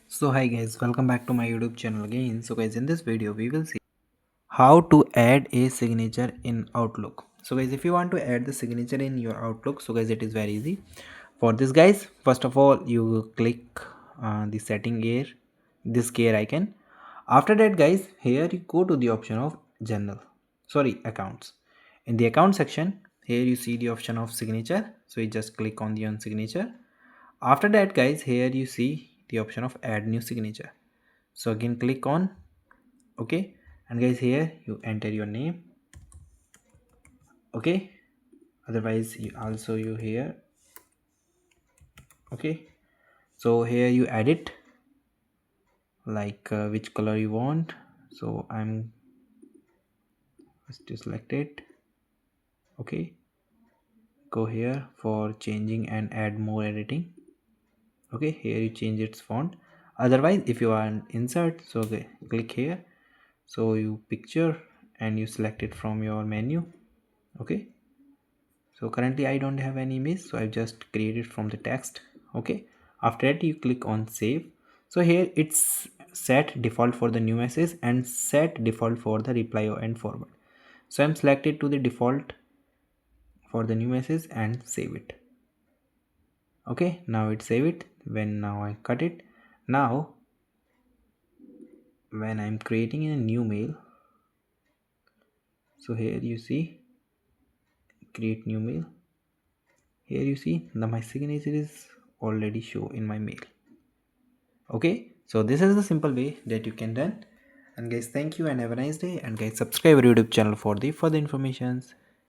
So hi guys, welcome back to my YouTube channel again. So guys, in this video we will see how to add a signature in Outlook. So guys, if you want to add the signature in your Outlook, so guys, it is very easy. For this guys, first of all you click the setting here, this gear icon. After that guys, here you go to the option of general, sorry, accounts. In the account section, here you see the option of signature, so you just click on the on signature. After that guys, here you see the option of add new signature, so again click on okay, and guys here you enter your name. Okay, otherwise you here. Okay, so here you edit like which color you want, so I'm just to select it. Okay, go here for changing and add more editing. Okay, here you change its font. Otherwise if you want insert, so okay, click here, so you picture and you select it from your menu. Okay, so currently I don't have any image, so I just created from the text. Okay, after that you click on save. So here it's set default for the new message and set default for the reply and forward, so I'm selected to the default for the new message and save it. Okay, now it save it. When now I cut it, now when I'm creating a new mail, so here you see create new mail. Here you see the my signature is already show in my mail. Okay, so this is the simple way that you can done. And guys, thank you and have a nice day. And guys, subscribe our YouTube channel for the further informations.